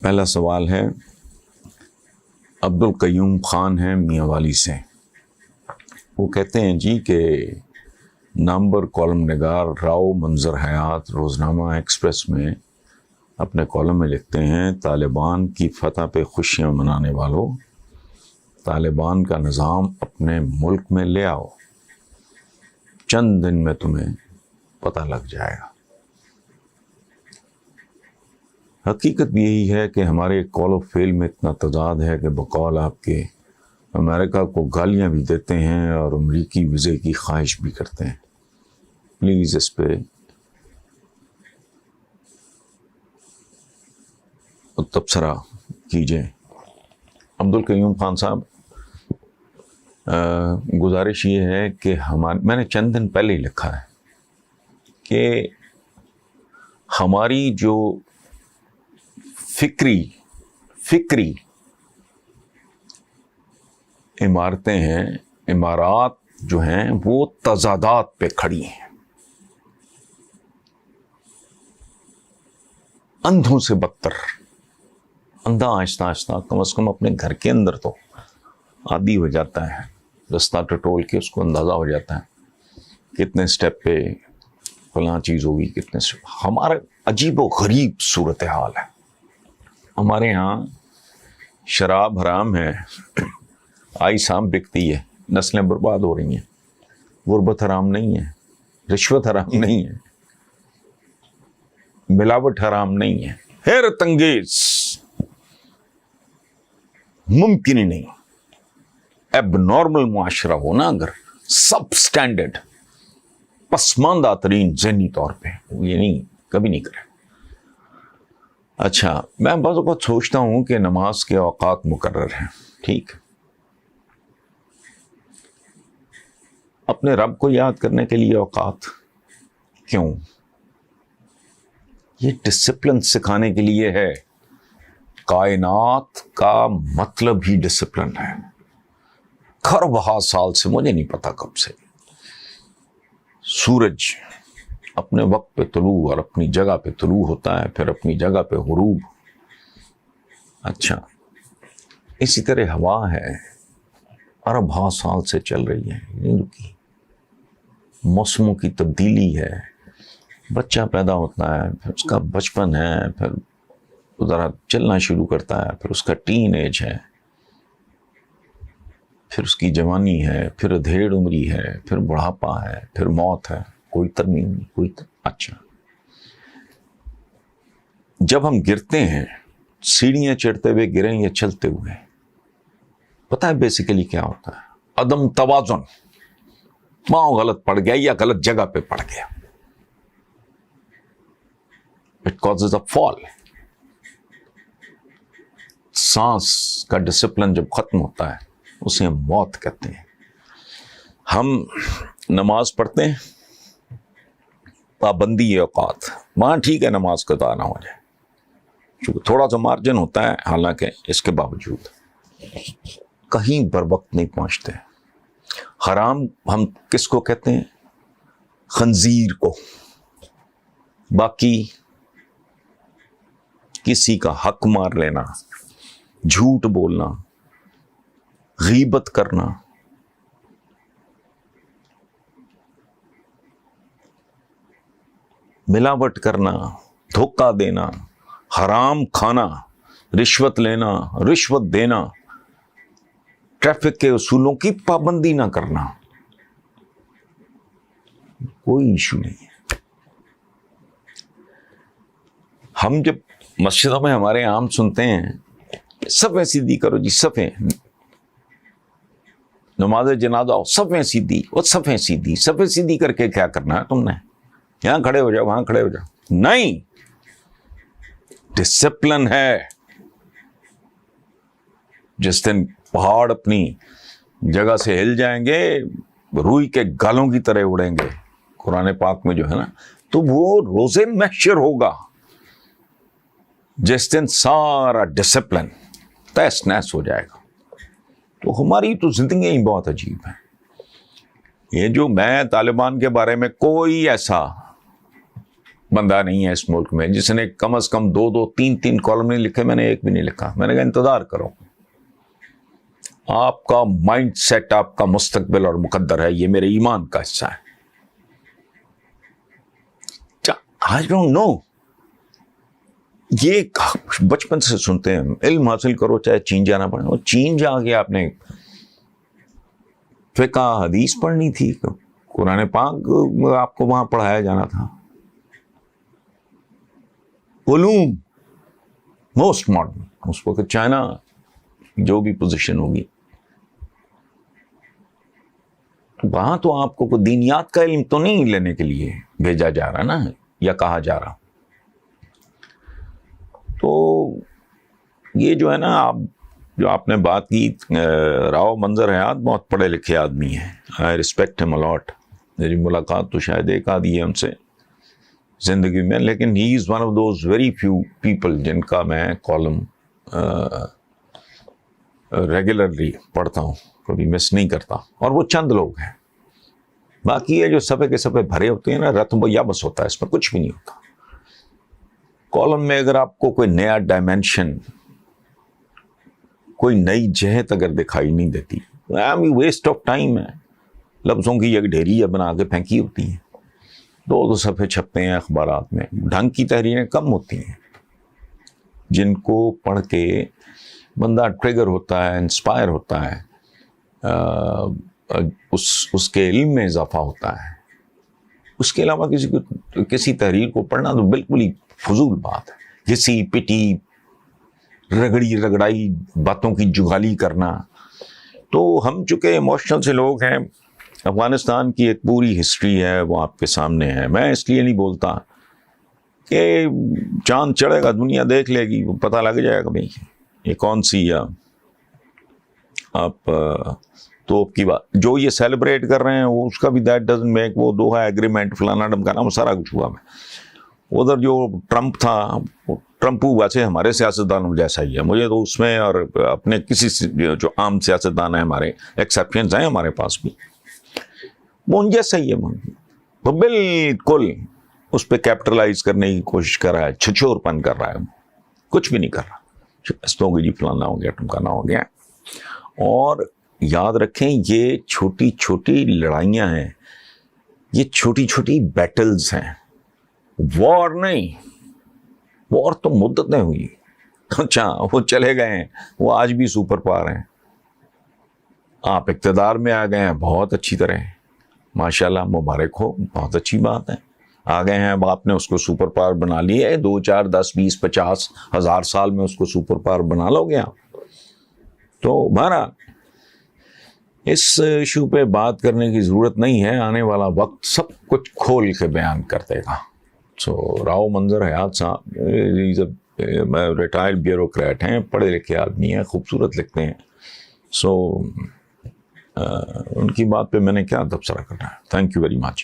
پہلا سوال ہے عبدالقیوم خان ہیں میاں والی سے. وہ کہتے ہیں جی کہ نامور کالم نگار راؤ منظر حیات روزنامہ ایکسپریس میں اپنے کالم میں لکھتے ہیں، طالبان کی فتح پہ خوشیاں منانے والوں، طالبان کا نظام اپنے ملک میں لے آؤ، چند دن میں تمہیں پتہ لگ جائے گا. حقیقت بھی یہی ہے کہ ہمارے قول و فعل میں اتنا تضاد ہے کہ بقول آپ کے امریکہ کو گالیاں بھی دیتے ہیں اور امریکی ویزے کی خواہش بھی کرتے ہیں. پلیز اس پہ تبصرہ کیجئے. عبدالقیوم خان صاحب، گزارش یہ ہے کہ میں نے چند دن پہلے ہی لکھا ہے کہ ہماری جو فکری عمارتیں ہیں، عمارات جو ہیں وہ تضادات پہ کھڑی ہیں، اندھوں سے بدتر. اندھا آہستہ آہستہ کم از کم اپنے گھر کے اندر تو عادی ہو جاتا ہے، رستہ ٹٹول کے اس کو اندازہ ہو جاتا ہے کتنے سٹیپ پہ فلاں چیز ہوگی، کتنے سٹیپ. ہمارا عجیب و غریب صورتحال ہے. ہمارے ہاں شراب حرام ہے، آئی سام بکتی ہے، نسلیں برباد ہو رہی ہیں. غربت حرام نہیں ہے، رشوت حرام نہیں ہے، ملاوٹ حرام نہیں ہے. حیرت انگیز، ممکن ہی نہیں. ایب نارمل معاشرہ ہونا اگر سب سٹینڈرڈ پسماندہ ترین ذہنی طور پہ، یہ نہیں کبھی نہیں کرے. اچھا، میں بعض اوقات سوچتا ہوں کہ نماز کے اوقات مقرر ہیں، ٹھیک، اپنے رب کو یاد کرنے کے لیے اوقات کیوں؟ یہ ڈسپلن سکھانے کے لیے ہے. کائنات کا مطلب ہی ڈسپلن ہے. کھربہا سال سے، مجھے نہیں پتا کب سے، سورج اپنے وقت پہ طلوع اور اپنی جگہ پہ طلوع ہوتا ہے، پھر اپنی جگہ پہ غروب. اچھا، اسی طرح ہوا ہے، ارب ہا سال سے چل رہی ہے، نہیں رکی. موسموں کی تبدیلی ہے، بچہ پیدا ہوتا ہے، پھر اس کا بچپن ہے، پھر ذرا چلنا شروع کرتا ہے، پھر اس کا ٹین ایج ہے، پھر اس کی جوانی ہے، پھر ادھیڑ عمری ہے، پھر بڑھاپا ہے، پھر موت ہے. کوئی ترمیم نہیں، اچھا، جب ہم گرتے ہیں، سیڑھیاں چڑھتے ہوئے گریں یا چلتے ہوئے، پتہ ہے بیسیکلی کیا ہوتا ہے؟ عدم توازن. پاؤں غلط پڑ گیا یا غلط جگہ پہ پڑ گیا. It causes a fall. سانس کا ڈسپلن جب ختم ہوتا ہے اسے ہم موت کہتے ہیں. ہم نماز پڑھتے ہیں، پابندی اوقات، وہاں ٹھیک ہے نماز قضا نہ ہو جائے، چونکہ تھوڑا سا مارجن ہوتا ہے، حالانکہ اس کے باوجود کہیں بر وقت نہیں پہنچتے. حرام ہم کس کو کہتے ہیں؟ خنزیر کو. باقی کسی کا حق مار لینا، جھوٹ بولنا، غیبت کرنا، ملاوٹ کرنا، دھوکہ دینا، حرام کھانا، رشوت لینا، رشوت دینا، ٹریفک کے اصولوں کی پابندی نہ کرنا، کوئی ایشو نہیں ہے. ہم جب مسجدوں میں ہمارے عام سنتے ہیں صفیں سیدھی کرو جی، صفیں، نماز جنازہ ہو صفیں سیدھی، وہ صفیں سیدھی، صفیں سیدھی کر کے کیا کرنا ہے تم نے؟ یہاں کھڑے ہو جاؤ، وہاں کھڑے ہو جاؤ. نہیں، ڈسپلن ہے. جس دن پہاڑ اپنی جگہ سے ہل جائیں گے، روئی کے گالوں کی طرح اڑیں گے، قرآن پاک میں جو ہے نا، تو وہ روز محشر ہوگا جس دن سارا ڈسپلن تہس نہس ہو جائے گا. تو ہماری تو زندگی ہی بہت عجیب ہے. یہ جو میں طالبان کے بارے میں کوئی ایسا بندہ نہیں ہے اس ملک میں جس نے کم از کم 2 3 کالم نہیں لکھے. میں نے ایک بھی نہیں لکھا. میں نے کہا انتظار کرو, آپ کا مائنڈ سیٹ آپ کا مستقبل اور مقدر ہے, یہ میرے ایمان کا حصہ ہے. I don't know. یہ بچپن سے سنتے ہیں علم حاصل کرو چاہے چین جانا پڑے. وہ چین جا کے آپ نے فقہ حدیث پڑھنی تھی, قرآن پاک آپ کو وہاں پڑھایا جانا تھا. علوم موسٹ ماڈرن, اس وقت چائنا جو بھی پوزیشن ہوگی وہاں تو آپ کو کوئی دینیات کا علم تو نہیں لینے کے لیے بھیجا جا رہا نا, یا کہا جا رہا. تو یہ جو ہے نا, آپ نے بات کی, راؤ منظر حیات بہت پڑھے لکھے آدمی ہیں. آئی ریسپیکٹ ہم الاٹ. میری ملاقات تو شاید ایک آدھی ہے ان سے زندگی میں, لیکن he is one of those very few people جن کا میں کالم ریگولرلی پڑھتا ہوں, کبھی مس نہیں کرتا. اور وہ چند لوگ ہیں, باقی یہ جو صفحے کے صفحے بھرے ہوتے ہیں نا, رتب یا بس ہوتا ہے, اس میں کچھ بھی نہیں ہوتا. کالم میں اگر آپ کو کوئی نیا ڈائمینشن, کوئی نئی جہت اگر دکھائی نہیں دیتی, ویسٹ آف ٹائم ہے. لفظوں کی ایک ڈھیری بنا کے پھینکی ہوتی ہیں, 2 صفحے چھپتے ہیں اخبارات میں. ڈھنگ کی تحریریں کم ہوتی ہیں جن کو پڑھ کے بندہ ٹریگر ہوتا ہے, انسپائر ہوتا ہے, اس کے علم میں اضافہ ہوتا ہے. اس کے علاوہ کسی تحریر کو پڑھنا تو بالکل ہی فضول بات ہے. گھسی پٹی رگڑی رگڑائی باتوں کی جگالی کرنا. تو ہم چونکہ ایموشنل سے لوگ ہیں, افغانستان کی ایک پوری ہسٹری ہے وہ آپ کے سامنے ہے. میں اس لیے نہیں بولتا کہ چاند چڑھے گا دنیا دیکھ لے گی, وہ پتہ لگ جائے گا بھائی یہ کون سی آپ توپ کی بات. جو یہ سیلیبریٹ کر رہے ہیں وہ اس کا بھی دیٹ ڈزنٹ میک, وہ دوحہ ایگریمنٹ فلانا ڈمکانا, وہ سارا کچھ ہوا. میں ادھر جو ٹرمپ تھا, ٹرمپ ویسے ہمارے سیاستدانوں جیسا ہی ہے. مجھے تو اس میں اور اپنے کسی جو عام سیاستدان ہیں ہمارے, ایکسیپشنز ہیں ہمارے پاس بھی, وہ ان جیسا ہی ہے. وہ بالکل اس پہ کیپٹلائز کرنے کی کوشش کر رہا ہے, چھچور پن کر رہا ہے, کچھ بھی نہیں کر رہا. شکستوں کی جی فلانا ہو گیا ٹمکانا ہو گیا. اور یاد رکھیں یہ چھوٹی چھوٹی لڑائیاں ہیں, یہ چھوٹی چھوٹی بیٹلز ہیں, وار نہیں. وار تو مدتیں ہوئی. اچھا وہ چلے گئے ہیں, وہ آج بھی سپر پاور ہیں. آپ اقتدار میں آ گئے ہیں, بہت اچھی طرح, ماشاءاللہ مبارک ہو, بہت اچھی بات ہے. آ گئے ہیں, اب آپ نے اس کو سپر پاور بنا لیا ہے. 2 4 10 20 50 ہزار سال میں اس کو سپر پاور بنا لو گے آپ. تو بہرحال اس ایشو پہ بات کرنے کی ضرورت نہیں ہے, آنے والا وقت سب کچھ کھول کے بیان کر دے گا. سو راؤ منظر حیات صاحب ریٹائرڈ بیوروکریٹ ہیں, پڑھے لکھے آدمی ہیں, خوبصورت لکھتے ہیں. سو ان کی بات پہ میں نے کیا تبصرہ کرنا ہے. Thank you very much.